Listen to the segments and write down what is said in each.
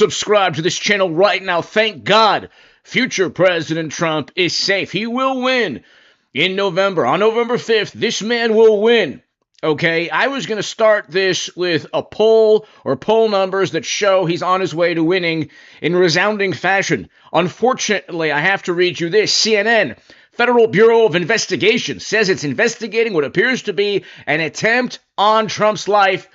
Subscribe to this channel right now. Thank God future President Trump is safe. He will win in November. On November 5th, this man will win. Okay, I was going to start this with a poll or poll numbers that show he's on his way to winning in resounding fashion. Unfortunately, I have to read you this. CNN, Federal Bureau of Investigation, says it's investigating what appears to be an attempt on Trump's life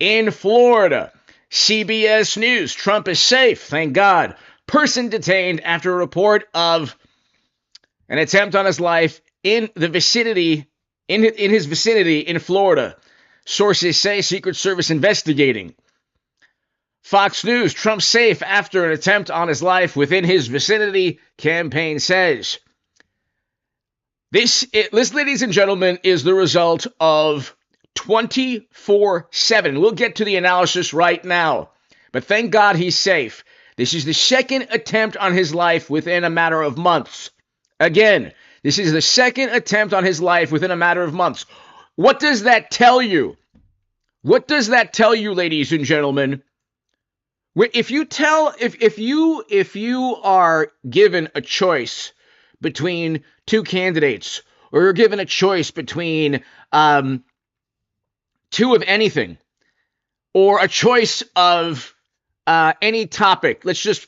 in Florida. CBS News, Trump is safe, thank God. Person detained after a report of an attempt on his life in the vicinity, in his vicinity in Florida. Sources say Secret Service investigating. Fox News, Trump safe after an attempt on his life within his vicinity, campaign says. This, ladies and gentlemen, is the result of 24/7. We'll get to the analysis right now, but thank God he's safe. This is the second attempt on his life within a matter of months. Again, this is the second attempt on his life within a matter of months. What does that tell you? What does that tell you, ladies and gentlemen? If you are given a choice between two candidates, or you're given a choice between two of anything, or a choice of any topic,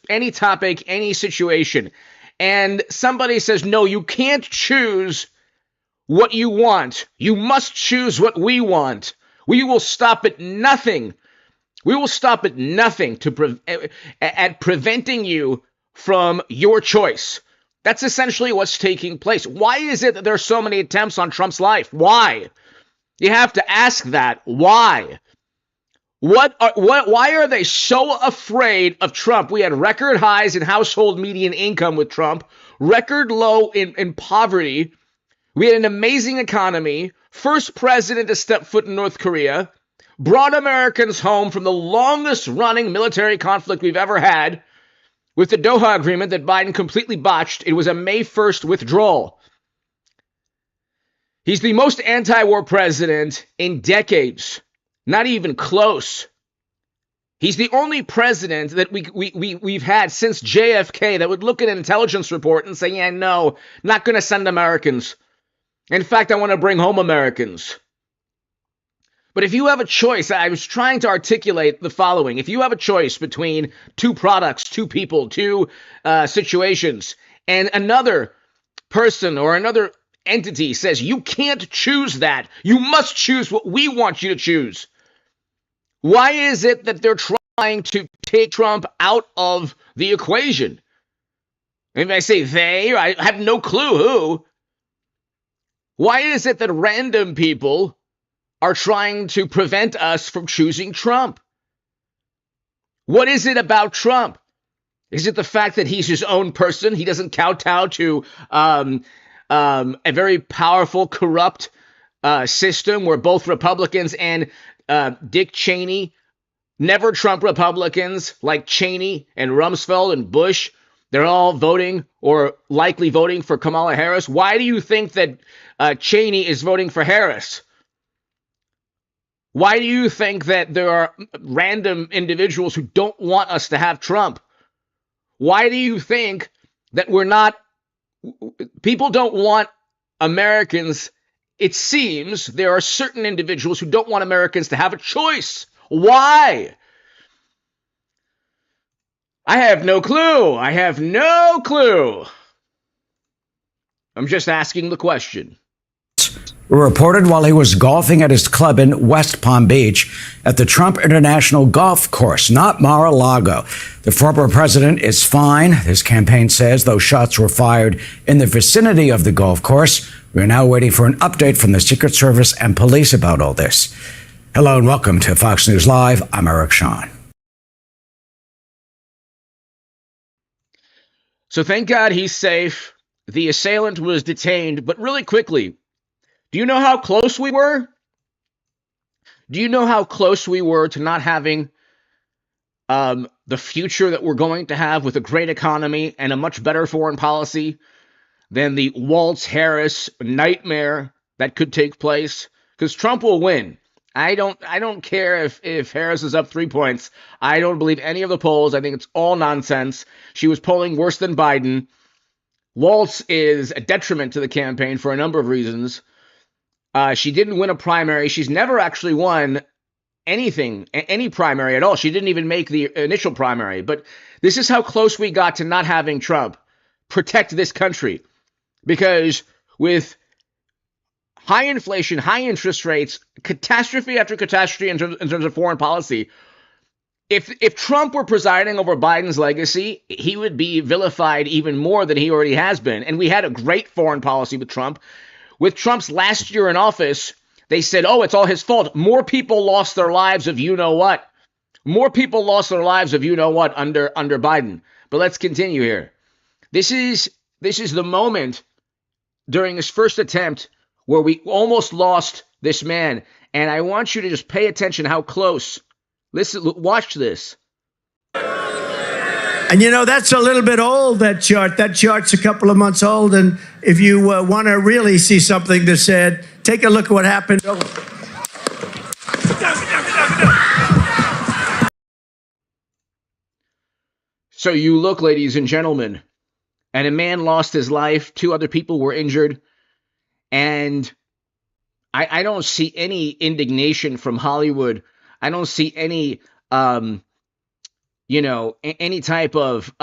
any topic, any situation, and somebody says, no, you can't choose what you want. You must choose what we want. We will stop at nothing. We will stop at nothing at preventing you from your choice. That's essentially what's taking place. Why is it that there are so many attempts on Trump's life? Why? You have to ask that. Why? Why are they so afraid of Trump? We had record highs in household median income with Trump, record low in poverty. We had an amazing economy, first president to step foot in North Korea, brought Americans home from the longest running military conflict we've ever had with the Doha Agreement that Biden completely botched. It was a May 1st withdrawal. He's the most anti-war president in decades. Not even close. He's the only president that we've had since JFK that would look at an intelligence report and say, yeah, no, not going to send Americans. In fact, I want to bring home Americans. But if you have a choice, I was trying to articulate the following. If you have a choice between two products, two people, two situations, and another person or another entity says, you can't choose that. You must choose what we want you to choose. Why is it that they're trying to take Trump out of the equation? And I say they, I have no clue who. Why is it that random people are trying to prevent us from choosing Trump? What is it about Trump? Is it the fact that he's his own person? He doesn't kowtow to a very powerful, corrupt system where both Republicans and Dick Cheney, never Trump Republicans like Cheney and Rumsfeld and Bush, they're all voting or likely voting for Kamala Harris. Why do you think that Cheney is voting for Harris? Why do you think that there are random individuals who don't want us to have Trump? Why do you think that people don't want Americans? It seems there are certain individuals who don't want Americans to have a choice. Why? I have no clue. I have no clue. I'm just asking the question. Reported while he was golfing at his club in West Palm Beach at the Trump International Golf Course, not Mar-a-Lago. The former president is fine, his campaign says, though shots were fired in the vicinity of the golf course. We're now waiting for an update from the Secret Service and police about all this. Hello and welcome to Fox News Live. I'm Eric Shawn. So thank God he's safe. The assailant was detained, but really quickly, do you know how close we were? Do you know how close we were to not having the future that we're going to have with a great economy and a much better foreign policy than the Waltz Harris nightmare that could take place? Because Trump will win. I don't care if Harris is up 3 points. I don't believe any of the polls. I think it's all nonsense. She was polling worse than Biden. Waltz is a detriment to the campaign for a number of reasons. She didn't win a primary. She's never actually won anything, any primary at all. She didn't even make the initial primary. But this is how close we got to not having Trump protect this country. Because with high inflation, high interest rates, catastrophe after catastrophe in terms of foreign policy, if Trump were presiding over Biden's legacy, he would be vilified even more than he already has been. And we had a great foreign policy with Trump. With Trump's last year in office, they said, oh, it's all his fault. More people lost their lives of you-know-what. More people lost their lives of you-know-what under Biden. But let's continue here. This is the moment during his first attempt where we almost lost this man. And I want you to just pay attention how close. Listen, watch this. And that's a little bit old, that chart. That chart's a couple of months old. And if you want to really see something that said, take a look at what happened. So you look, ladies and gentlemen, and a man lost his life. 2 other people were injured. And I don't see any indignation from Hollywood. I don't see any, any type of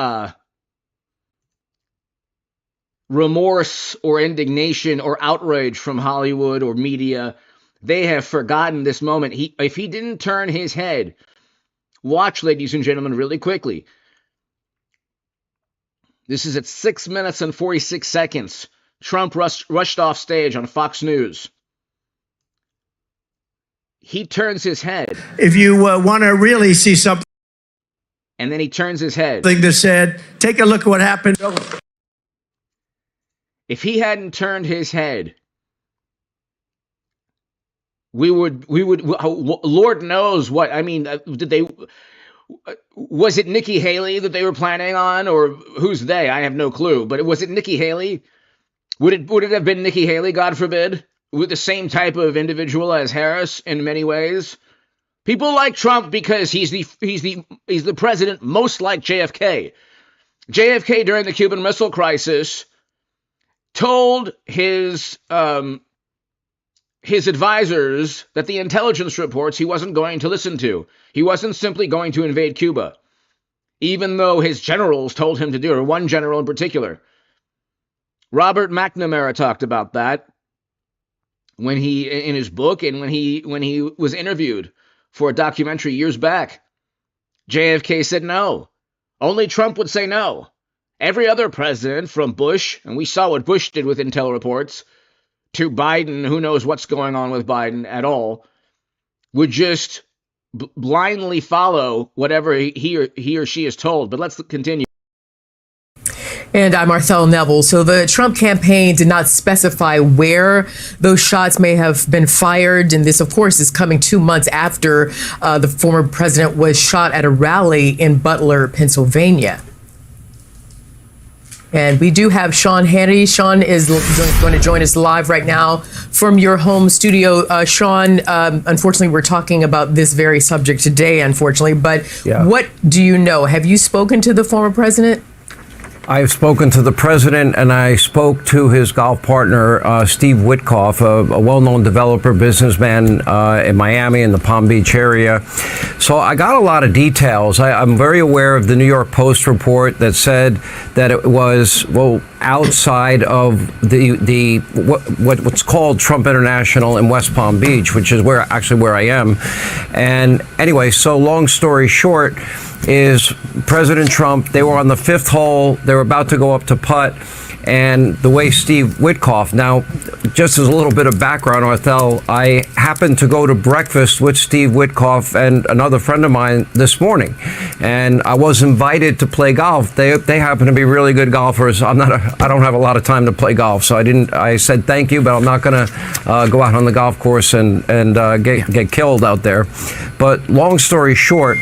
remorse or indignation or outrage from Hollywood or media. They have forgotten this moment. If he didn't turn his head, watch, ladies and gentlemen, really quickly. This is at 6 minutes and 46 seconds. Trump rushed off stage on Fox News. He turns his head. If you want to really see something. And then he turns his head. That said, take a look at what happened. If he hadn't turned his head, we would, Lord knows what, was it Nikki Haley that they were planning on, or who's they? I have no clue. But was it Nikki Haley? Would it have been Nikki Haley, God forbid, with the same type of individual as Harris in many ways? People like Trump because he's the president most like JFK. JFK during the Cuban Missile Crisis told his advisors that the intelligence reports he wasn't going to listen to. He wasn't simply going to invade Cuba, even though his generals told him to do it, or one general in particular. Robert McNamara talked about that when he, in his book, and when he was interviewed for a documentary years back. JFK said no. Only Trump would say no. Every other president, from Bush, and we saw what Bush did with intel reports, to Biden, who knows what's going on with Biden at all, would just blindly follow whatever he or she is told. But let's continue. And I'm Marcel Neville. So the Trump campaign did not specify where those shots may have been fired. And this, of course, is coming 2 months after the former president was shot at a rally in Butler, Pennsylvania. And we do have Sean Hannity. Sean is going to join us live right now from your home studio. Sean, unfortunately, we're talking about this very subject today, unfortunately. But What do you know? Have you spoken to the former president? I've spoken to the president, and I spoke to his golf partner, Steve Witkoff, a well-known developer, businessman in Miami in the Palm Beach area. So I got a lot of details. I'm very aware of the New York Post report that said that it was, outside of what's called Trump International in West Palm Beach, which is where I am. And anyway, so long story short, is President Trump, they were on the 5th hole, they were about to go up to putt, and the way Steve Witkoff, now, just as a little bit of background, Arthel, I happened to go to breakfast with Steve Witkoff and another friend of mine this morning, and I was invited to play golf. They happen to be really good golfers. I don't have a lot of time to play golf, so I said thank you, but I'm not going to go out on the golf course and get killed out there. But long story short,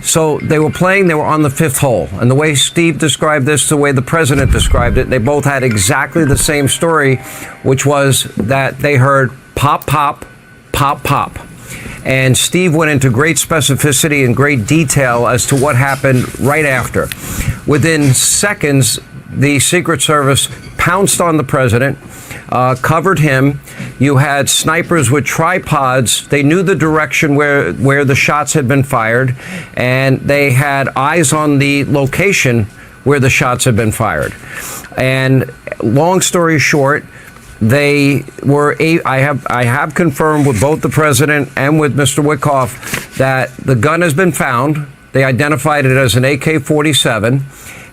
so they were playing, they were on the 5th hole. And the way Steve described this, the way the president described it, they both had exactly the same story, which was that they heard pop, pop, pop, pop. And Steve went into great specificity and great detail as to what happened right after. Within seconds, the Secret Service pounced on the president, covered him. You had snipers with tripods. They knew the direction where the shots had been fired, and they had eyes on the location where the shots had been fired. And long story short, they were. I have confirmed with both the president and with Mr. Wickoff that the gun has been found. They identified it as an AK-47.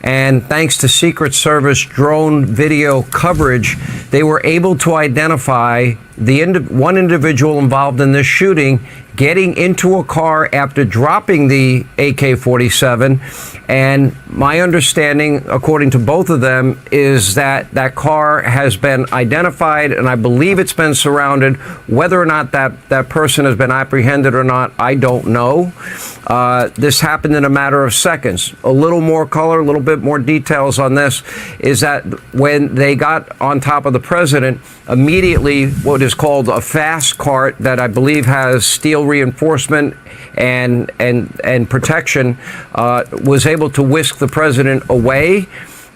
And thanks to Secret Service drone video coverage, they were able to identify one individual involved in this shooting getting into a car after dropping the AK-47. And my understanding, according to both of them, is that that car has been identified, and I believe it's been surrounded. Whether or not that person has been apprehended or not, I don't know. This happened in a matter of seconds. A little more color, a little bit more details on this is that when they got on top of the president, immediately what is called a fast cart that I believe has steel reinforcement and protection was able to whisk the president away.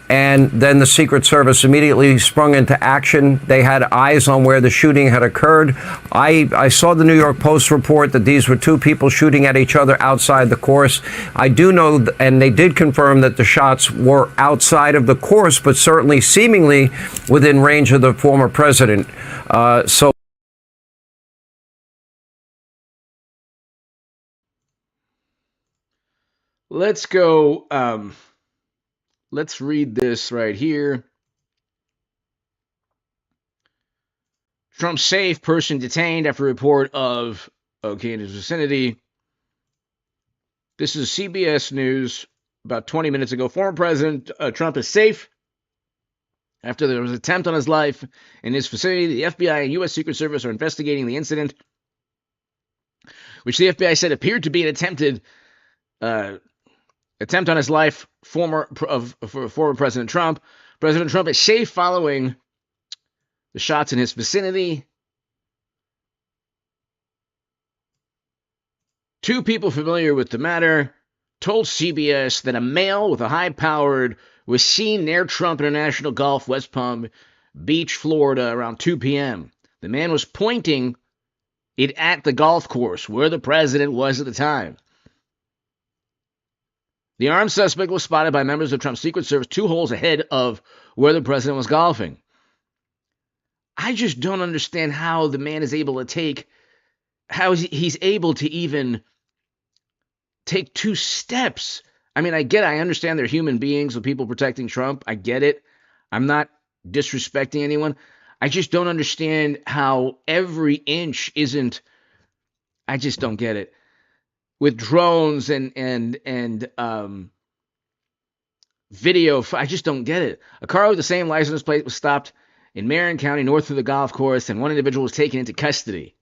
And then the Secret Service immediately sprung into action. They had eyes on where the shooting had occurred. I saw the New York Post report that these were two people shooting at each other outside the course. I do know, and they did confirm that the shots were outside of the course, but certainly seemingly within range of the former president. So. Let's go. Let's read this right here. Trump safe, person detained after report of in his vicinity. This is CBS News about 20 minutes ago. Former President Trump is safe after there was an attempt on his life in his vicinity. The FBI and U.S. Secret Service are investigating the incident, which the FBI said appeared to be an attempted attempt on his life for former President Trump. President Trump is safe following the shots in his vicinity. Two people familiar with the matter told CBS that a male with a high-powered was seen near Trump International Golf, West Palm Beach, Florida, around 2 p.m. The man was pointing it at the golf course where the president was at the time. The armed suspect was spotted by members of Trump's Secret Service 2 holes ahead of where the president was golfing. I just don't understand how the man is able to he's able to even take 2 steps. I mean, I understand they're human beings with people protecting Trump. I get it. I'm not disrespecting anyone. I just don't understand how every inch isn't. I just don't get it. With drones and video, I just don't get it. A car with the same license plate was stopped in Marin County, north of the golf course, and one individual was taken into custody.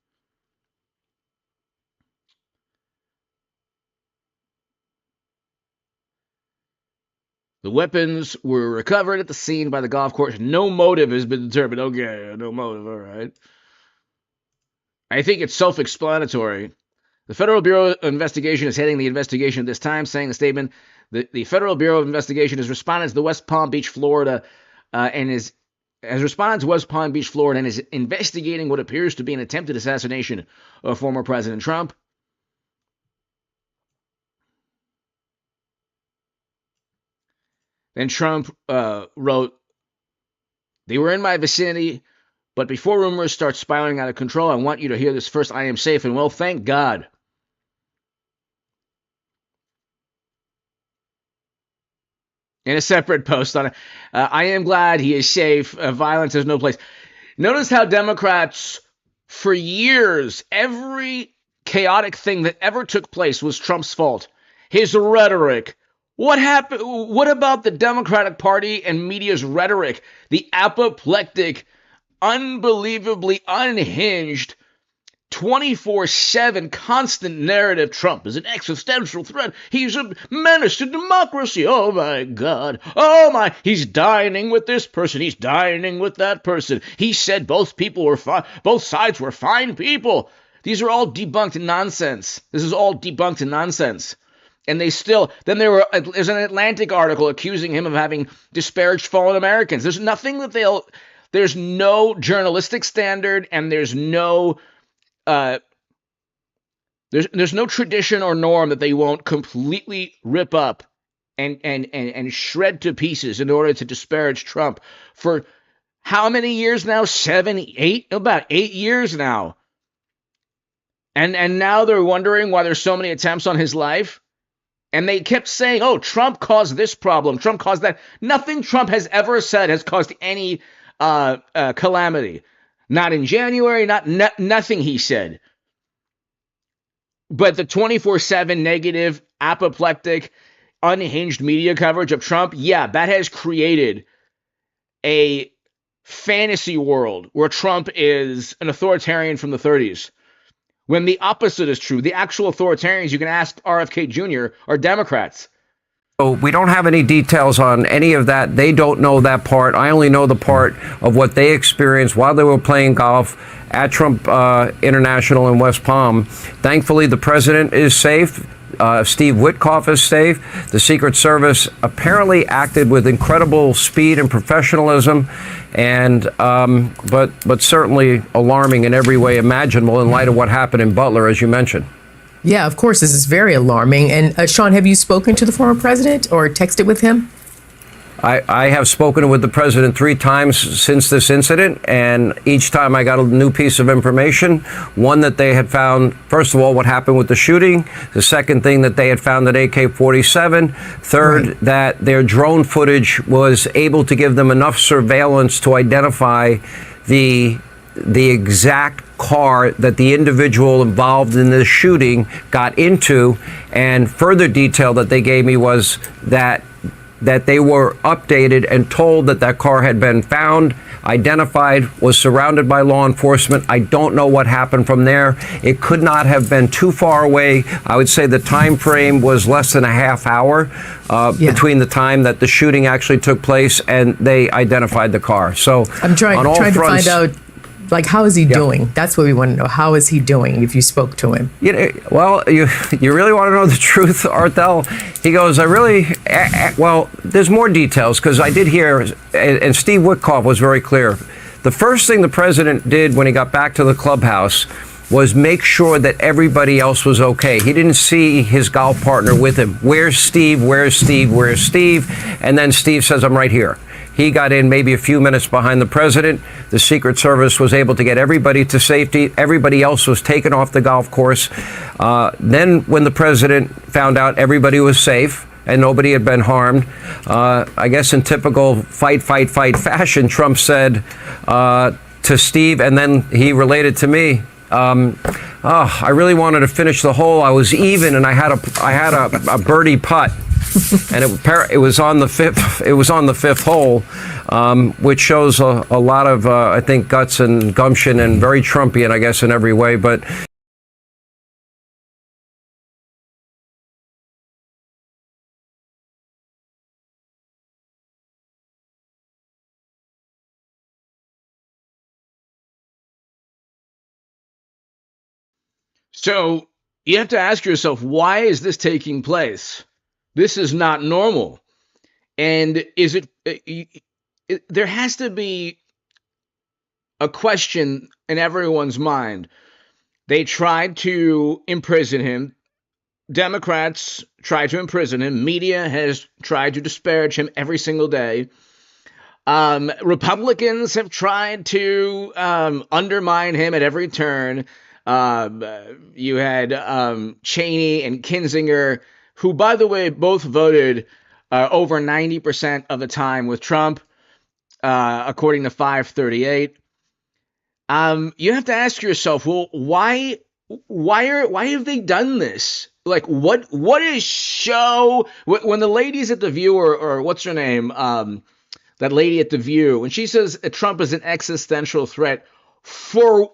The weapons were recovered at the scene by the golf course. No motive has been determined. Okay, no motive, all right. I think it's self-explanatory. The Federal Bureau of Investigation is heading the investigation at this time, saying in a statement that the Federal Bureau of Investigation has responded to the West Palm Beach, Florida, has responded to West Palm Beach, Florida, and is investigating what appears to be an attempted assassination of former President Trump. Then Trump wrote, "They were in my vicinity, but before rumors start spiraling out of control, I want you to hear this first. I am safe and well, thank God." In a separate post on it, I am glad he is safe. Violence has no place. Notice how Democrats, for years, every chaotic thing that ever took place was Trump's fault. His rhetoric. What happened? What about the Democratic Party and media's rhetoric? The apoplectic, unbelievably unhinged, 24/7 constant narrative. Trump is an existential threat. He's a menace to democracy. Oh my God. Oh my. He's dining with this person. He's dining with that person. He said both sides were fine people. These are all debunked nonsense. This is all debunked nonsense. And they still, then there's an Atlantic article accusing him of having disparaged fallen Americans. There's nothing that there's no journalistic standard, and there's no there's no tradition or norm that they won't completely rip up and shred to pieces in order to disparage Trump for how many years now? 7, 8, about 8 years now. And now they're wondering why there's so many attempts on his life. And they kept saying, oh, Trump caused this problem. Trump caused that. Nothing Trump has ever said has caused any calamity. Not in January, nothing he said. But the 24/7 negative, apoplectic, unhinged media coverage of Trump, yeah, that has created a fantasy world where Trump is an authoritarian from the 30s. When the opposite is true, the actual authoritarians, you can ask RFK Jr., are Democrats. So we don't have any details on any of that. They don't know that part. I only know the part of what they experienced while they were playing golf at Trump International in West Palm. Thankfully, the president is safe. Steve Witkoff is safe. The Secret Service apparently acted with incredible speed and professionalism, and but certainly alarming in every way imaginable in light of what happened in Butler, as you mentioned. Yeah, of course, this is very alarming. And Sean, have you spoken to the former president or texted with him? I have spoken with the president 3 times since this incident, and each time I got a new piece of information. One, that they had found, first of all, what happened with the shooting. The second thing, that they had found an AK-47. Third, right, that their drone footage was able to give them enough surveillance to identify the exact car that the individual involved in this shooting got into. And further detail that they gave me was that they were updated and told that car had been found, identified, was surrounded by law enforcement. I don't know what happened from there. It could not have been too far away. I would say the time frame was less than a half hour between the time that the shooting actually took place and they identified the car. So I'm trying to find out, like, how is he doing? That's what we want to know. How is he doing, if you spoke to him? You know, well, you really want to know the truth, Arthel? He goes, well, there's more details, because I did hear, and Steve Witkoff was very clear. The first thing the president did when he got back to the clubhouse was make sure that everybody else was okay. He didn't see his golf partner with him. Where's Steve? Where's Steve? Where's Steve? And then Steve says, I'm right here. He got in maybe a few minutes behind the president. The Secret Service was able to get everybody to safety. Everybody else was taken off the golf course. Then when the president found out everybody was safe and nobody had been harmed, I guess in typical fight fashion, Trump said to Steve, and then he related to me, I really wanted to finish the hole. I was even, and I had a birdie putt. And it was on the fifth. It was on the 5th hole, which shows a lot of, I think, guts and gumption, and very Trumpian, I guess, in every way. But so you have to ask yourself, why is this taking place? This is not normal. And there has to be a question in everyone's mind. They tried to imprison him. Democrats tried to imprison him. Media has tried to disparage him every single day. Republicans have tried to undermine him at every turn. You had Cheney and Kinzinger, who, by the way, both voted over 90% of the time with Trump, according to 538. You have to ask yourself, well, why have they done this? Like, what is show when the ladies at The View, or what's her name, that lady at The View, when she says Trump is an existential threat for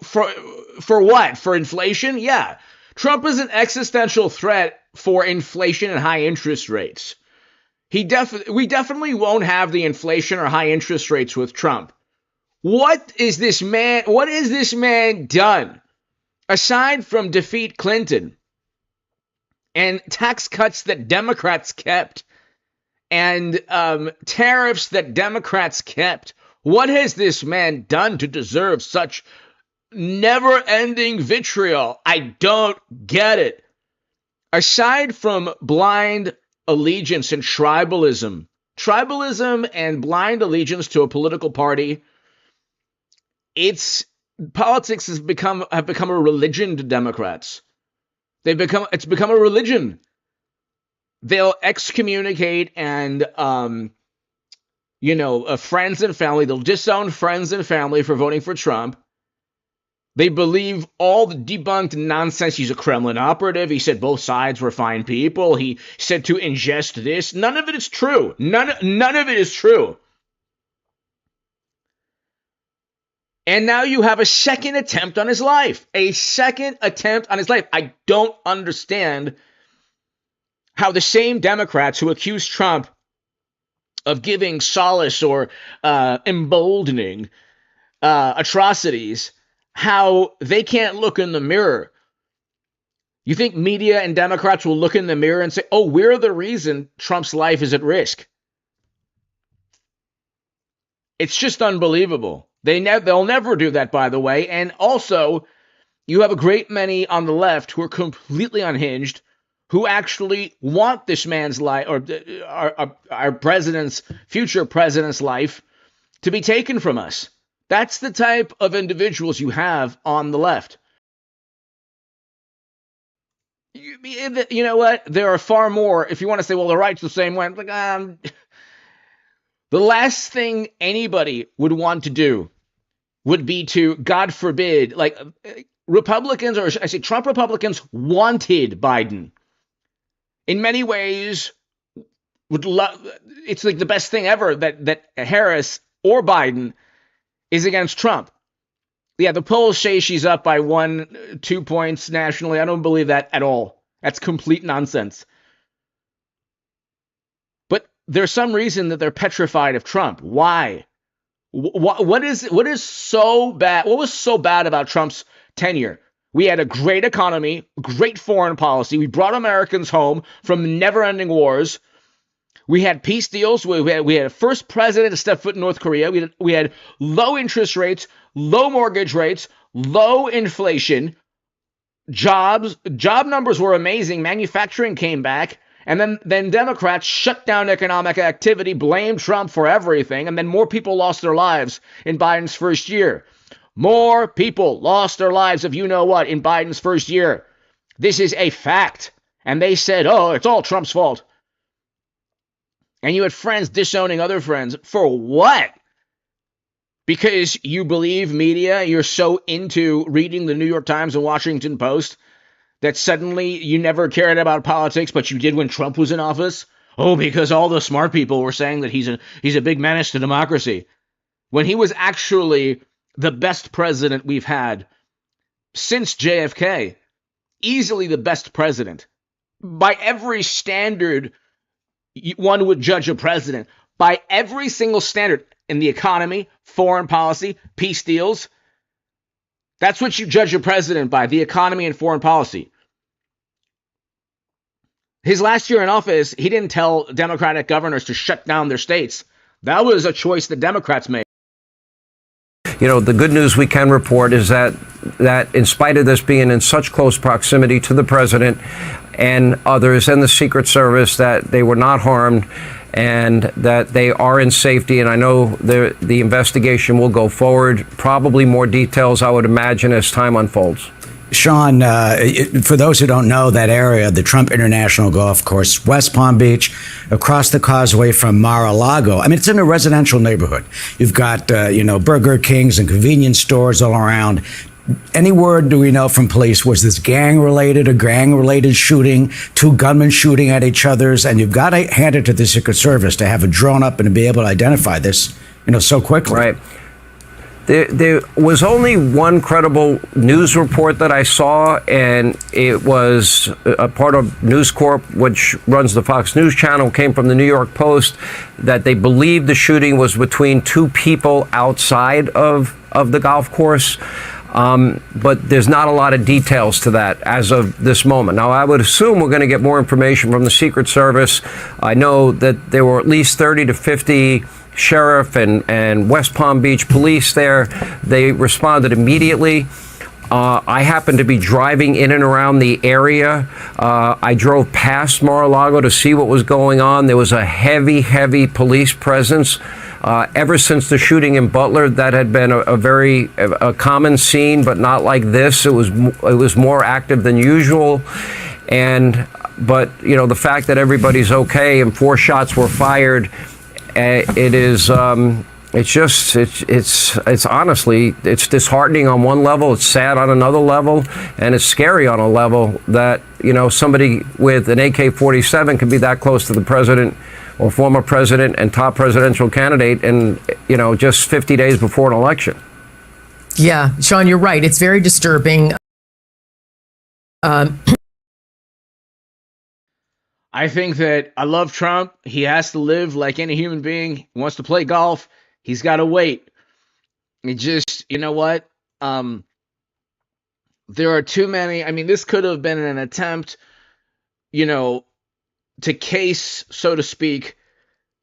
what? For inflation? Yeah. Trump is an existential threat for inflation and high interest rates. We definitely won't have the inflation or high interest rates with Trump. What is this man done? aside from defeat Clinton and tax cuts that Democrats kept and tariffs that Democrats kept, what has this man done to deserve such never-ending vitriol? I don't get it. Aside from blind allegiance and tribalism and blind allegiance to a political party, politics have become a religion to Democrats. It's become a religion. They'll excommunicate and friends and family. They'll disown friends and family for voting for Trump. They believe all the debunked nonsense. He's a Kremlin operative. He said both sides were fine people. He said to ingest this. None of it is true. None of it is true. And now you have a second attempt on his life. I don't understand how the same Democrats who accuse Trump of giving solace or emboldening atrocities, how they can't look in the mirror. You think media and Democrats will look in the mirror and say, oh, we're the reason Trump's life is at risk? It's just unbelievable. They'll never do that, by the way. And also, you have a great many on the left who are completely unhinged, who actually want this man's life, or our future president's life, to be taken from us. That's the type of individuals you have on the left. You know what? There are far more. If you want to say, well, the right's the same way, the last thing anybody would want to do would be to, God forbid, Republicans, or I say Trump Republicans, wanted Biden. In many ways, it's like the best thing ever that Harris or Biden is against Trump. Yeah, the polls say she's up by 1-2 points nationally. I don't believe that at all. That's complete nonsense. But there's some reason that they're petrified of Trump. Why? What is so bad? What was so bad about Trump's tenure? We had a great economy, great foreign policy. We brought Americans home from never-ending wars. We had peace deals. We had a first president to step foot in North Korea. We had low interest rates, low mortgage rates, low inflation. Job numbers were amazing. Manufacturing came back. And then Democrats shut down economic activity, blamed Trump for everything, and then more people lost their lives in Biden's first year. More people lost their lives, if you know what, in Biden's first year. This is a fact. And they said, oh, it's all Trump's fault. And you had friends disowning other friends. For what? Because you believe media, you're so into reading the New York Times and Washington Post that suddenly you never cared about politics, but you did when Trump was in office? Oh, because all the smart people were saying that he's a big menace to democracy. When he was actually the best president we've had since JFK. Easily the best president. By every standard one would judge a president. By every single standard in the economy, foreign policy, peace deals. That's what you judge a president by, the economy and foreign policy. His last year in office, he didn't tell Democratic governors to shut down their states. That was a choice the Democrats made. You know, the good news we can report is that in spite of this being in such close proximity to the president and others and the Secret Service, that they were not harmed and that they are in safety. And I know the investigation will go forward. Probably more details, I would imagine, as time unfolds. Sean, for those who don't know that area, the Trump International Golf Course, West Palm Beach, across the causeway from Mar-a-Lago. I mean, it's in a residential neighborhood. You've got, Burger Kings and convenience stores all around. Any word do we know from police? Was this gang-related shooting, two gunmen shooting at each other's? And you've got to hand it to the Secret Service to have it drawn up and to be able to identify this, so quickly. Right. There was only one credible news report that I saw, and it was a part of News Corp, which runs the Fox News channel, came from the New York Post, that they believed the shooting was between two people outside of the golf course. But there's not a lot of details to that as of this moment. Now, I would assume we're going to get more information from the Secret Service. I know that there were at least 30 to 50 sheriff and West Palm Beach police there. They responded immediately. I happened to be driving in and around the area. I drove past Mar-a-Lago to see what was going on. There was a heavy police presence. Ever since the shooting in Butler, that had been a very common scene, but not like this. It was more active than usual. But you know, the fact that everybody's okay and 4 shots were fired, it's honestly, it's disheartening on one level, it's sad on another level, and it's scary on a level that, you know, somebody with an AK-47 could be that close to the president or former president and top presidential candidate, and, you know, just 50 days before an election. Yeah, Sean, you're right. It's very disturbing. I think that I love Trump. He has to live like any human being. He wants to play golf. He's got to wait. It just, you know what? There are too many. I mean, this could have been an attempt, you know, to case, so to speak,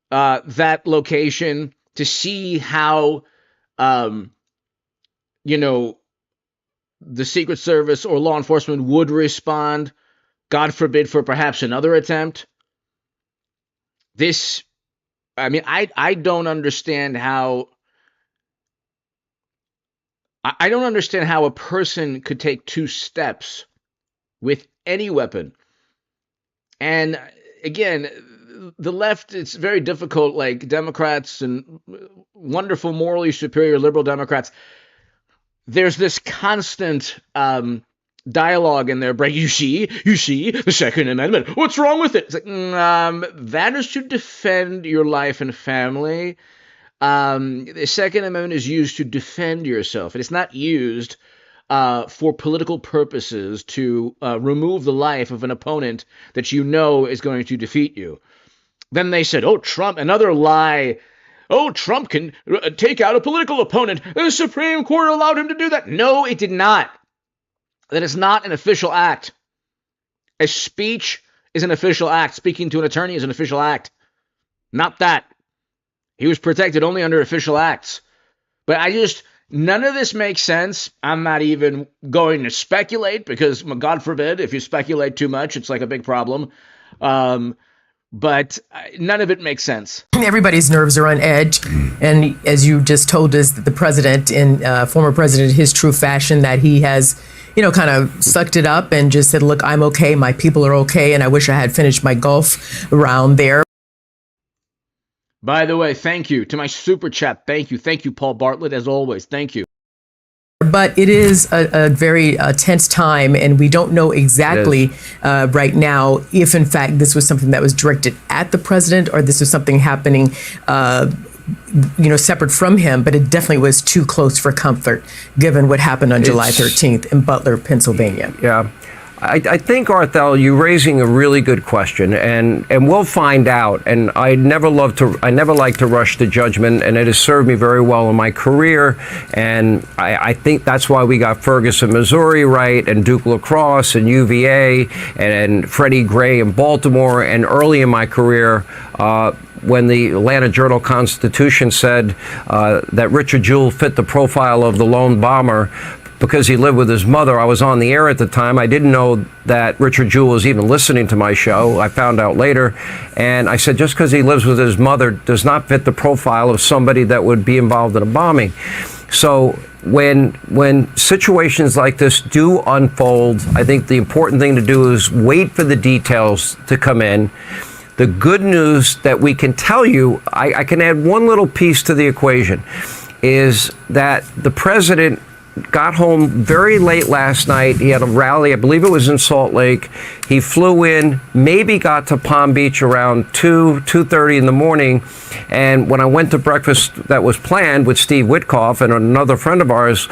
that location to see how, you know, the Secret Service or law enforcement would respond. God forbid for perhaps another attempt. This, I mean, I don't understand how. I don't understand how a person could take 2 steps with any weapon. And again, the left, it's very difficult, like Democrats and wonderful, morally superior liberal Democrats. There's this constant dialogue in their brain. You see, the Second Amendment. What's wrong with it? It's like, that is to defend your life and family. The Second Amendment is used to defend yourself. It is not used for political purposes to remove the life of an opponent that you know is going to defeat you. Then they said, oh, Trump, another lie. Oh, Trump can take out a political opponent. The Supreme Court allowed him to do that. No, it did not. That is not an official act. A speech is an official act. Speaking to an attorney is an official act. Not that. He was protected only under official acts. But none of this makes sense. I'm not even going to speculate because, God forbid, if you speculate too much, it's like a big problem. But none of it makes sense. Everybody's nerves are on edge. And as you just told us, the president, former president, his true fashion, that he has, you know, kind of sucked it up and just said, look, I'm okay. My people are okay. And I wish I had finished my golf round there. By the way, thank you to my super chat. Thank you. Thank you, Paul Bartlett, as always. Thank you. But it is a very tense time, and we don't know exactly right now if, in fact, this was something that was directed at the president or this was something happening, you know, separate from him. But it definitely was too close for comfort, given what happened on July 13th in Butler, Pennsylvania. Yeah. I think, Arthel, you're raising a really good question, and we'll find out. And I never like to rush to judgment, and it has served me very well in my career. And I think that's why we got Ferguson, Missouri, right, and Duke Lacrosse and UVA and Freddie Gray in Baltimore. And early in my career, when the Atlanta Journal-Constitution said that Richard Jewell fit the profile of the lone bomber, because he lived with his mother. I was on the air at the time. I didn't know that Richard Jewell was even listening to my show. I found out later. And I said, just because he lives with his mother does not fit the profile of somebody that would be involved in a bombing. So when situations like this do unfold, I think the important thing to do is wait for the details to come in. The good news that we can tell you, I can add one little piece to the equation, is that the president got home very late last night. He had a rally, I believe it was in Salt Lake. He flew in, maybe got to Palm Beach around 2:30 in the morning. And when I went to breakfast that was planned with Steve Witkoff and another friend of ours,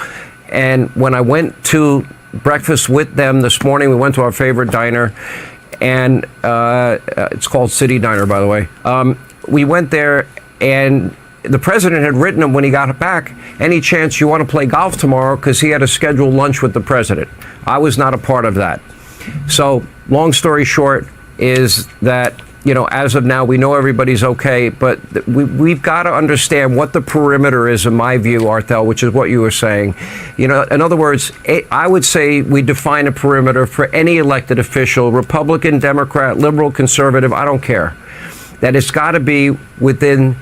and when I went to breakfast with them this morning, we went to our favorite diner, and it's called City Diner, by the way. We went there, and the president had written him when he got back, any chance you want to play golf tomorrow, because he had a scheduled lunch with the president. I was not a part of that. So long story short is that, as of now, we know everybody's okay, but we've got to understand what the perimeter is, in my view, Arthel, which is what you were saying. In other words, I would say we define a perimeter for any elected official, Republican, Democrat, liberal, conservative, I don't care, that it's got to be within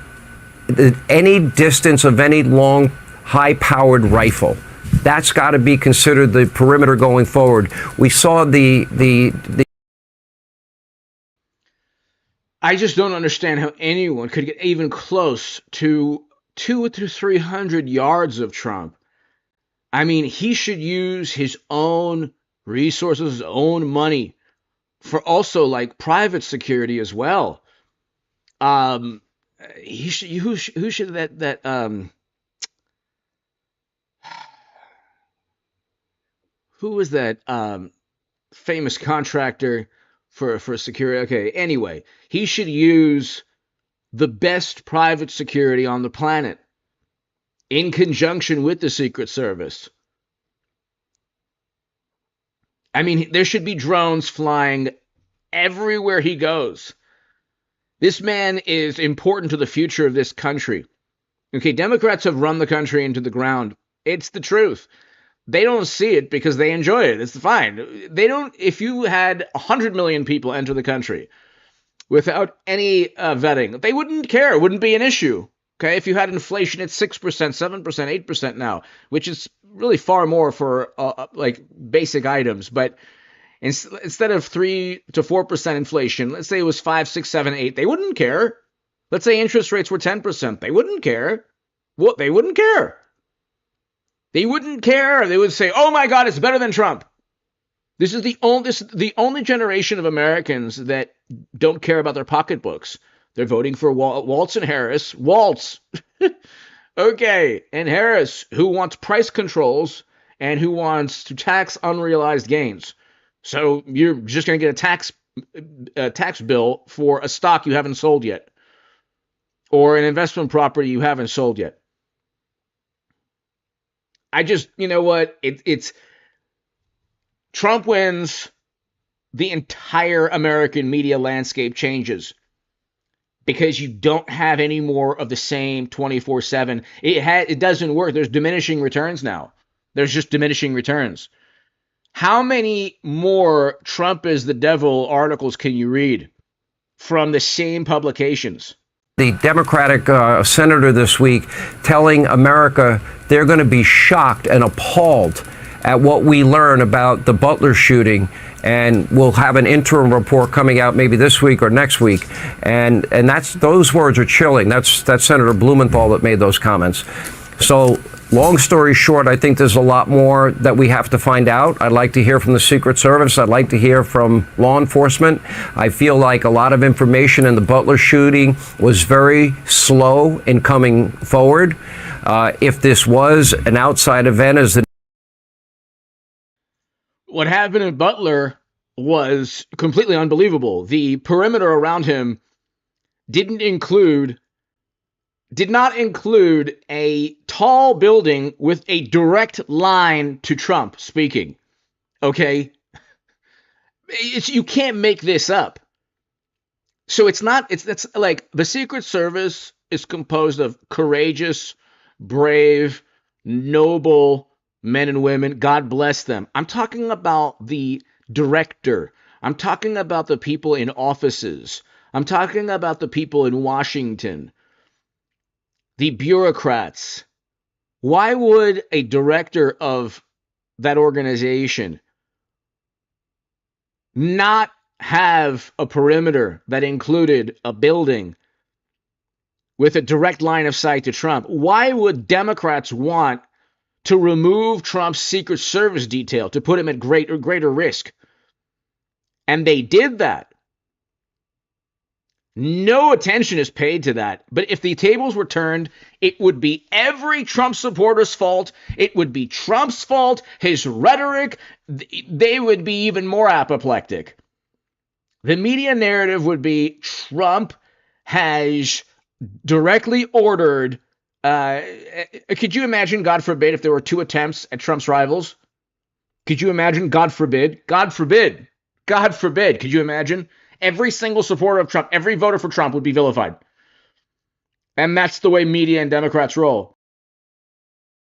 any distance of any long, high-powered rifle. That's got to be considered the perimeter going forward. We saw the I just don't understand how anyone could get even close to 200 to 300 yards of Trump. I mean, he should use his own resources, his own money for also like private security as well. He should, who should who was that famous contractor for security? Okay, anyway, he should use the best private security on the planet in conjunction with the Secret Service. I mean, there should be drones flying everywhere he goes. This man is important to the future of this country. Okay, Democrats have run the country into the ground. It's the truth. They don't see it because they enjoy it. It's fine. They don't. If you had 100 million people enter the country without any vetting, they wouldn't care. It wouldn't be an issue. Okay, if you had inflation at 6%, 7%, 8% now, which is really far more for like basic items, but instead of 3 to 4% inflation, let's say it was 5, 6, 7, 8, they wouldn't care. Let's say interest rates were 10%, they wouldn't care. Well, they wouldn't care. They wouldn't care. They would say, "Oh my God, it's better than Trump." This is the only generation of Americans that don't care about their pocketbooks. They're voting for Waltz and Harris. Waltz, okay, and Harris, who wants price controls and who wants to tax unrealized gains. So you're just going to get a tax bill for a stock you haven't sold yet, or an investment property you haven't sold yet. I just, you know what? It's Trump wins, the entire American media landscape changes because you don't have any more of the same 24/7. It doesn't work. There's diminishing returns now. There's just diminishing returns. How many more Trump is the devil articles can you read from the same publications? The Democratic senator this week telling America they're going to be shocked and appalled at what we learn about the Butler shooting, and we'll have an interim report coming out maybe this week or next week. And those words are chilling. That's Senator Blumenthal that made those comments. So long story short, I think there's a lot more that we have to find out. I'd like to hear from the Secret Service. I'd like to hear from law enforcement. I feel like a lot of information in the Butler shooting was very slow in coming forward. If this was an outside event, as what happened in Butler was completely unbelievable. The perimeter around him did not include a tall building with a direct line to Trump speaking. Okay? You can't make this up. So it's like the Secret Service is composed of courageous, brave, noble men and women. God bless them. I'm talking about the director. I'm talking about the people in offices. I'm talking about the people in Washington. The bureaucrats. Why would a director of that organization not have a perimeter that included a building with a direct line of sight to Trump? Why would Democrats want to remove Trump's Secret Service detail, to put him at greater risk? And they did that. No attention is paid to that. But if the tables were turned, it would be every Trump supporter's fault. It would be Trump's fault, his rhetoric. They would be even more apoplectic. The media narrative would be Trump has directly ordered. Could you imagine, God forbid, if there were 2 attempts at Trump's rivals? Could you imagine, God forbid, God forbid, God forbid, could you imagine? Every single supporter of Trump, every voter for Trump would be vilified. And that's the way media and Democrats roll.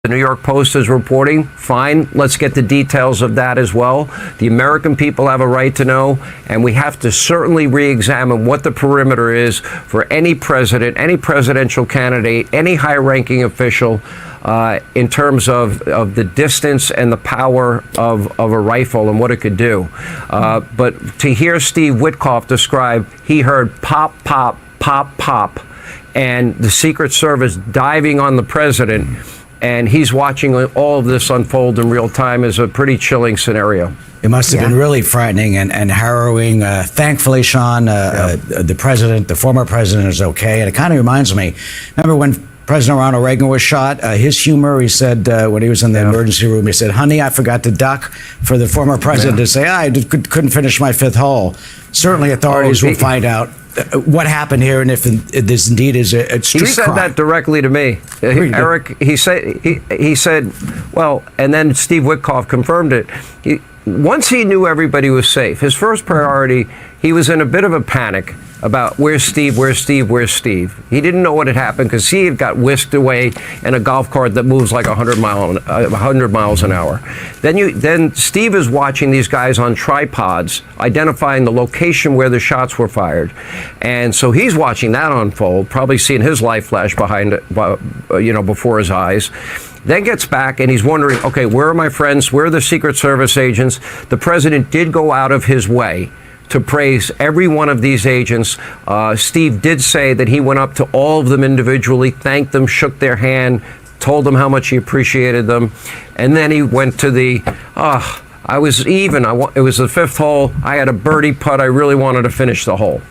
The New York Post is reporting. Fine, let's get the details of that as well. The American people have a right to know, and we have to certainly re-examine what the perimeter is for any president, any presidential candidate, any high-ranking official in terms of the distance and the power of a rifle and what it could do. But to hear Steve Witkoff describe, he heard pop, pop, pop, pop, and the Secret Service diving on the president, and he's watching all of this unfold in real time, is a pretty chilling scenario. It must have been really frightening and harrowing. Thankfully, Sean, the former president, is okay. And it kind of reminds me, remember when President Ronald Reagan was shot? His humor, he said, when he was in the emergency room, he said, "Honey, I forgot to duck," for the former president to say, I couldn't finish my 5th hole. Certainly authorities will find out what happened here, and if this indeed is a street crime. He said that directly to me, Eric. He said, well, and then Steve Witkoff confirmed it. Once he knew everybody was safe, his first priority, he was in a bit of a panic about where's Steve, where's Steve, where's Steve. He didn't know what had happened because he had got whisked away in a golf cart that moves like 100 miles an hour. Then Steve is watching these guys on tripods, identifying the location where the shots were fired, and so he's watching that unfold, probably seeing his life flash before his eyes. Then gets back and he's wondering, okay, where are my friends? Where are the Secret Service agents? The president did go out of his way to praise every one of these agents. Steve did say that he went up to all of them individually, thanked them, shook their hand, told them how much he appreciated them. And then he went to I was even. It was the 5th hole. I had a birdie putt. I really wanted to finish the hole.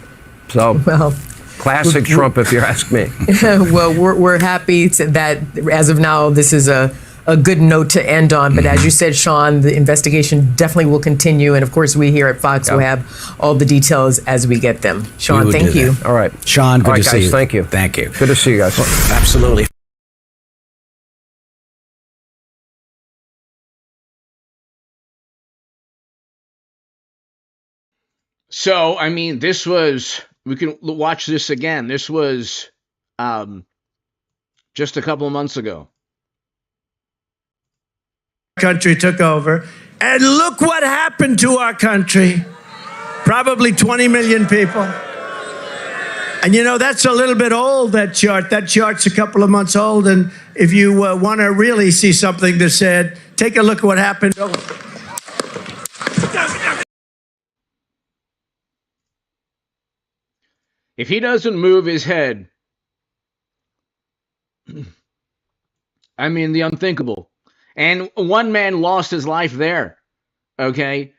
So, well, classic Trump, if you ask me. Well, we're happy that as of now, this is a good note to end on. But as you said, Sean, the investigation definitely will continue. And of course, we here at Fox will have all the details as we get them. Sean, thank you. All right. Sean, good to see you. Thank you. Thank you. Good to see you guys. Absolutely. So, I mean, we can watch this again. This was just a couple of months ago. Country took over, and look what happened to our country. Probably 20 million people. And you know, that's a little bit old, that chart. That chart's a couple of months old, and if you want to really see something that's said, take a look at what happened. If he doesn't move his head, I mean, the unthinkable. And one man lost his life there, okay?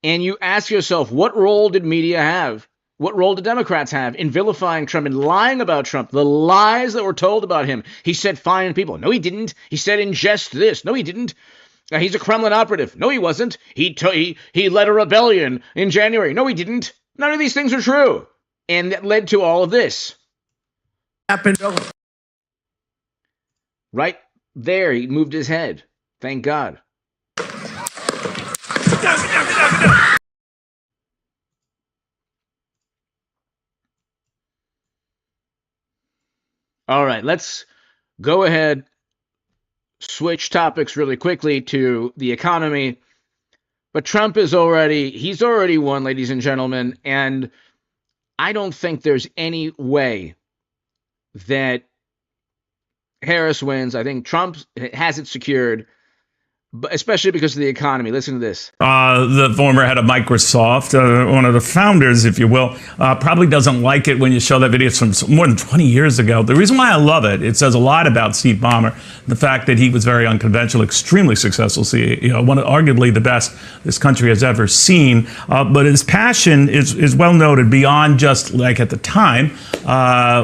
And you ask yourself, what role did media have? What role did Democrats have in vilifying Trump and lying about Trump? The lies that were told about him. He said fine people. No, he didn't. He said ingest this. No, he didn't. He's a Kremlin operative. No, he wasn't. He led a rebellion in January. No, he didn't. None of these things are true. And that led to all of this. Happened. Right there, he moved his head. Thank God. All right, let's go ahead, switch topics really quickly to the economy. But Trump he's already won, ladies and gentlemen, and I don't think there's any way that Harris wins. I think Trump has it secured, but especially because of the economy. Listen to this. The former head of Microsoft, one of the founders, if you will, probably doesn't like it when you show that video. It's from more than 20 years ago. The reason why I love it, it says a lot about Steve Ballmer, the fact that he was very unconventional, extremely successful CEO, one of arguably the best this country has ever seen. But his passion is well noted beyond just like at the time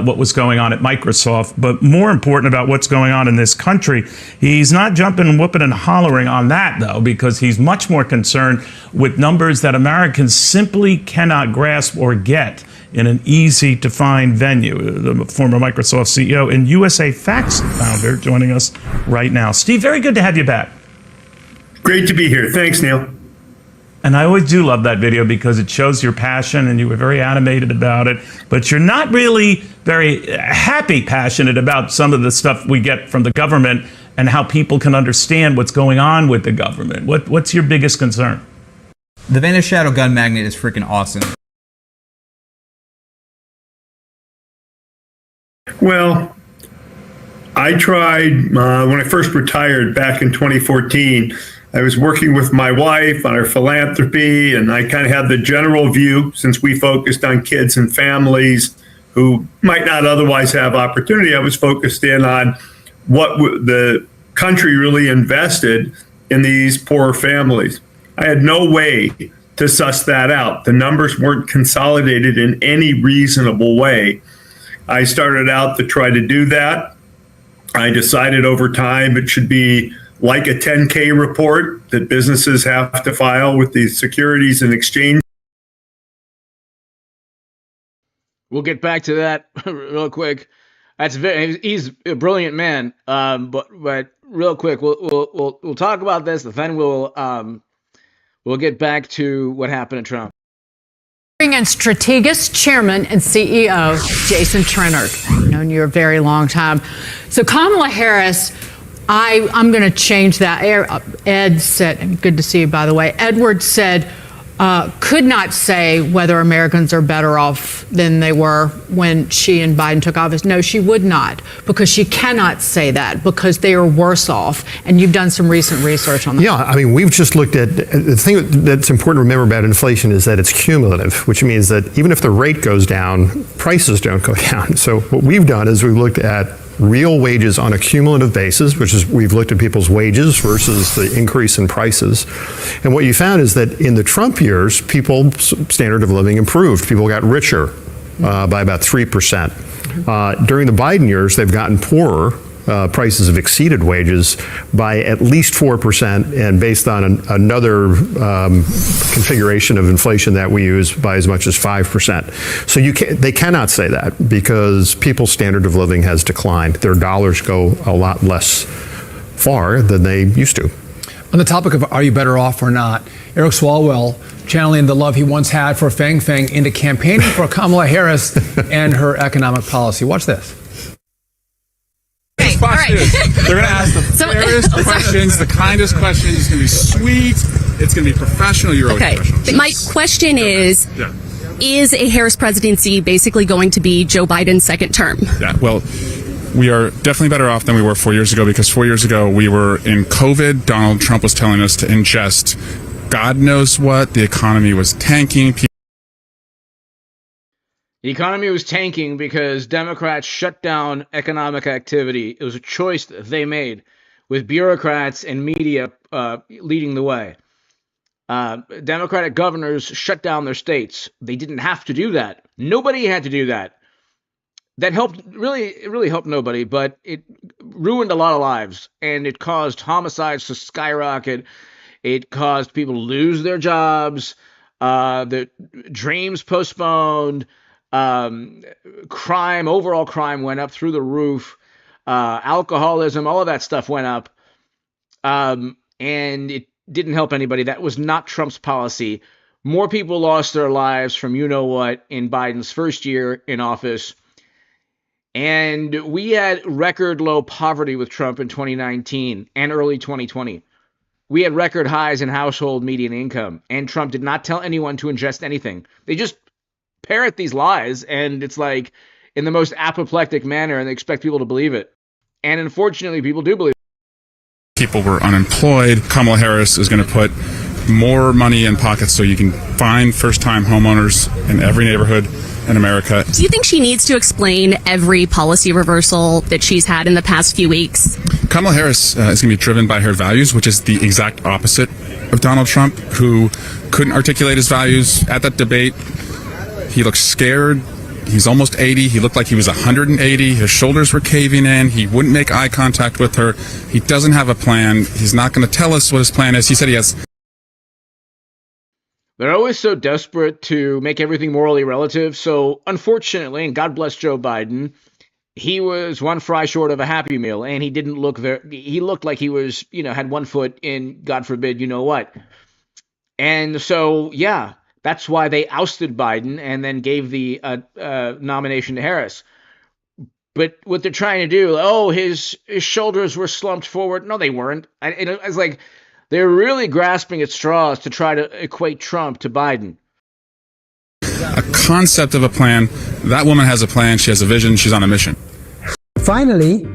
what was going on at Microsoft, but more important about what's going on in this country. He's not jumping, whooping, and hollering wavering on that, though, because he's much more concerned with numbers that Americans simply cannot grasp or get in an easy-to-find venue. The former Microsoft CEO and USA Facts founder joining us right now. Steve, very good to have you back. Great to be here. Thanks, Neil. And I always do love that video because it shows your passion and you were very animated about it. But you're not really very passionate about some of the stuff we get from the government and how people can understand what's going on with the government. What's your biggest concern? The Van Shadow gun magnet is freaking awesome. Well, I tried when I first retired back in 2014. I was working with my wife on our philanthropy, and I kind of had the general view, since we focused on kids and families who might not otherwise have opportunity. I was focused in on what the country really invested in these poor families. I had no way to suss that out. The numbers weren't consolidated in any reasonable way. I started out to try to do that. I decided over time it should be like a 10K report that businesses have to file with the Securities and Exchange. We'll get back to that real quick. He's a brilliant man. But real quick, we'll talk about this, and then we'll get back to what happened to Trump. And Strategist Chairman and CEO Jason Trennert. I've known you a very long time. So Kamala Harris, I'm going to change that. Ed said, good to see you, by the way. Edward said, could not say whether Americans are better off than they were when she and Biden took office. No, she would not, because she cannot say that, because they are worse off. And you've done some recent research on that. Yeah, I mean, we've just looked at the thing that's important to remember about inflation is that it's cumulative, which means that even if the rate goes down, prices don't go down. So what we've done is we've looked at real wages on a cumulative basis, which is we've looked at people's wages versus the increase in prices. And what you found is that in the Trump years, people's standard of living improved. People got richer by about 3%. During the Biden years, they've gotten poorer. Prices have exceeded wages by at least 4%, and based on another configuration of inflation that we use, by as much as 5%. So they cannot say that, because people's standard of living has declined. Their dollars go a lot less far than they used to. On the topic of are you better off or not, Eric Swalwell channeling the love he once had for Fang Fang into campaigning for Kamala Harris and her economic policy. Watch this. All right. They're going to ask the fairest questions, the kindest questions. It's going to be sweet. It's going to be professional. You're always professional. My question is a Harris presidency basically going to be Joe Biden's second term? Yeah, well, we are definitely better off than we were 4 years ago, because 4 years ago we were in COVID. Donald Trump was telling us to ingest God knows what. The economy was tanking. The economy was tanking because Democrats shut down economic activity. It was a choice that they made, with bureaucrats and media leading the way. Democratic governors shut down their states. They didn't have to do that. Nobody had to do that. That helped, it really helped nobody, but it ruined a lot of lives, and it caused homicides to skyrocket. It caused people to lose their jobs, their dreams postponed. Overall crime went up through the roof. Alcoholism, all of that stuff went up. And it didn't help anybody. That was not Trump's policy. More people lost their lives from you-know-what in Biden's first year in office. And we had record low poverty with Trump in 2019 and early 2020. We had record highs in household median income, and Trump did not tell anyone to ingest anything. They just parrot these lies, and it's like in the most apoplectic manner, and they expect people to believe it. And unfortunately, people do believe it. People were unemployed. Kamala Harris is going to put more money in pockets so you can find first-time homeowners in every neighborhood in America. Do you think she needs to explain every policy reversal that she's had in the past few weeks? Kamala Harris is going to be driven by her values, which is the exact opposite of Donald Trump, who couldn't articulate his values at that debate. He looked scared. He's almost 80. He looked like he was 180. His shoulders were caving in. He wouldn't make eye contact with her. He doesn't have a plan. He's not going to tell us what his plan is. He said he has. They're always so desperate to make everything morally relative. So unfortunately, and God bless Joe Biden, he was one fry short of a Happy Meal, and he didn't look he looked like he was, had one foot in, God forbid, you know what. And so, yeah, that's why they ousted Biden and then gave the nomination to Harris. But what they're trying to do, his shoulders were slumped forward. No, they weren't. It's like they're really grasping at straws to try to equate Trump to Biden. A concept of a plan. That woman has a plan. She has a vision. She's on a mission. Finally,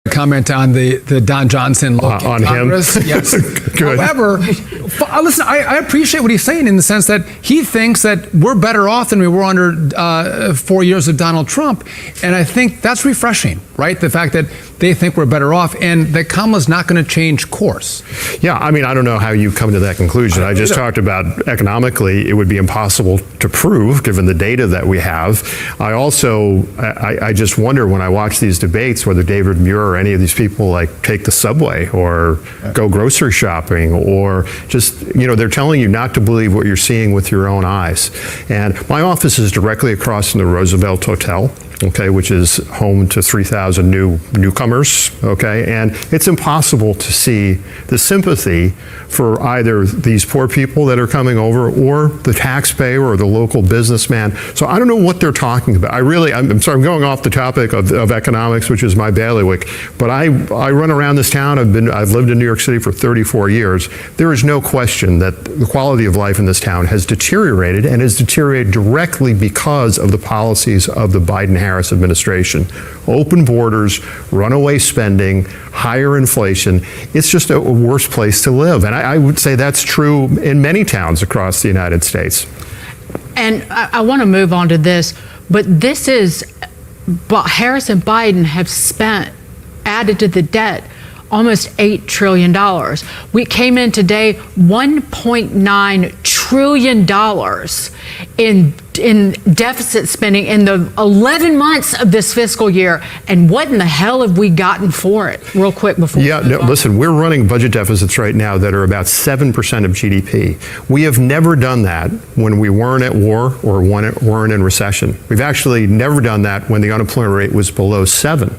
comment on the Don Johnson look on Congress. him. Yes. Good. However, listen, I appreciate what he's saying in the sense that he thinks that we're better off than we were under 4 years of Donald Trump. And I think that's refreshing, right? The fact that they think we're better off and that Kamala's not going to change course. Yeah, I mean, I don't know how you come to that conclusion. I just talked about economically, it would be impossible to prove given the data that we have. I also, I just wonder when I watch these debates whether David Muir or any of these people like take the subway or go grocery shopping or just, they're telling you not to believe what you're seeing with your own eyes. And my office is directly across from the Roosevelt Hotel. Okay, which is home to 3,000 newcomers, okay? And it's impossible to see the sympathy for either these poor people that are coming over or the taxpayer or the local businessman. So I don't know what they're talking about. I'm sorry, I'm going off the topic of economics, which is my bailiwick, but I run around this town. I've lived in New York City for 34 years. There is no question that the quality of life in this town has deteriorated and has deteriorated directly because of the policies of the Biden-Harris administration. Open borders, runaway spending, higher inflation. It's just a worse place to live. And I would say that's true in many towns across the United States. And I want to move on to this, but Harris and Biden have added to the debt almost $8 trillion. We came in today $1.9 trillion in deficit spending in the 11 months of this fiscal year. And what in the hell have we gotten for it? Real quick before. Yeah, no, listen, we're running budget deficits right now that are about 7% of GDP. We have never done that when we weren't at war or weren't in recession. We've actually never done that when the unemployment rate was below 7%.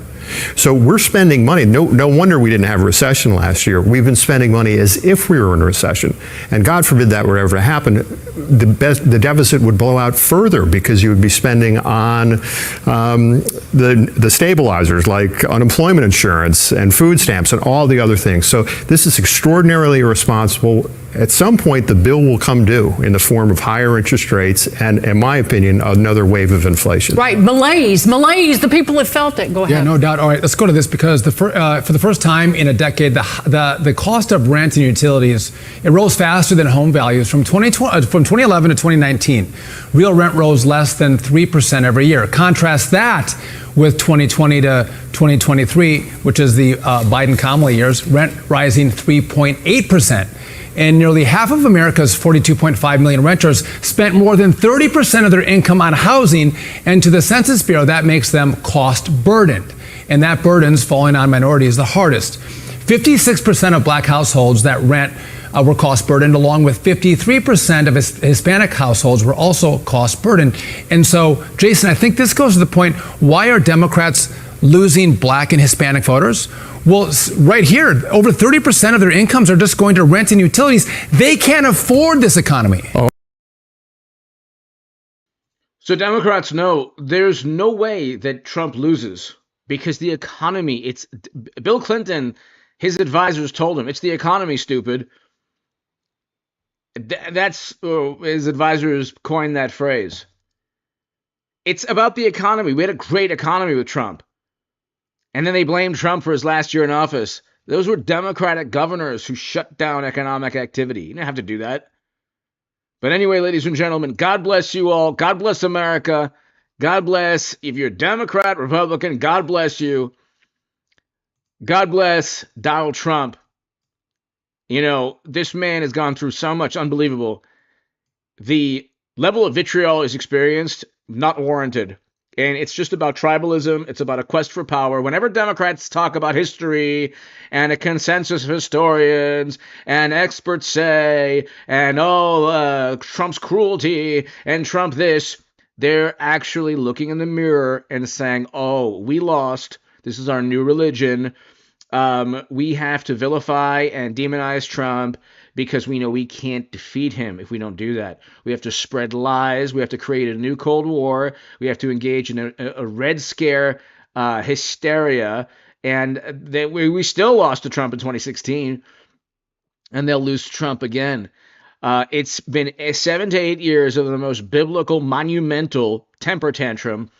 So we're spending money. No wonder we didn't have a recession last year. We've been spending money as if we were in a recession. And God forbid that were ever to happen, the deficit would blow out further because you would be spending on the stabilizers like unemployment insurance and food stamps and all the other things. So this is extraordinarily irresponsible. At some point, the bill will come due in the form of higher interest rates and, in my opinion, another wave of inflation. Right, malaise. The people have felt it. Go ahead. Yeah, no doubt. All right, let's go to this because for the first time in a decade, the cost of rent and utilities, it rose faster than home values from 2011 to 2019. Real rent rose less than 3% every year. Contrast that with 2020 to 2023, which is the Biden-Kamala years, rent rising 3.8%. And nearly half of America's 42.5 million renters spent more than 30% of their income on housing. And to the Census Bureau, that makes them cost burdened. And that burden's falling on minorities the hardest. 56% of black households that rent were cost burdened, along with 53% of Hispanic households were also cost burdened. And so, Jason, I think this goes to the point, why are Democrats losing black and Hispanic voters? Well, right here, over 30% of their incomes are just going to rent and utilities. They can't afford this economy. So Democrats know there's no way that Trump loses because the economy, Bill Clinton, his advisors told him, it's the economy, stupid. That's his advisors coined that phrase. It's about the economy. We had a great economy with Trump. And then they blamed Trump for his last year in office. Those were Democratic governors who shut down economic activity. You didn't have to do that. But anyway, ladies and gentlemen, God bless you all. God bless America. God bless, if you're Democrat, Republican, God bless you. God bless Donald Trump. You know, this man has gone through so much unbelievable. The level of vitriol is experienced, not warranted. And it's just about tribalism. It's about a quest for power. Whenever Democrats talk about history and a consensus of historians and experts say, and Trump's cruelty and Trump this, they're actually looking in the mirror and saying, oh, we lost. This is our new religion. We have to vilify and demonize Trump because we know we can't defeat him if we don't do that. We have to spread lies. We have to create a new Cold War. We have to engage in a Red Scare hysteria. And we still lost to Trump in 2016, and they'll lose to Trump again. It's been 7 to 8 years of the most biblical, monumental temper tantrum,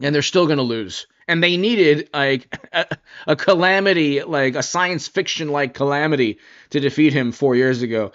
and they're still going to lose. And they needed like a calamity, like a science fiction like calamity to defeat him 4 years ago.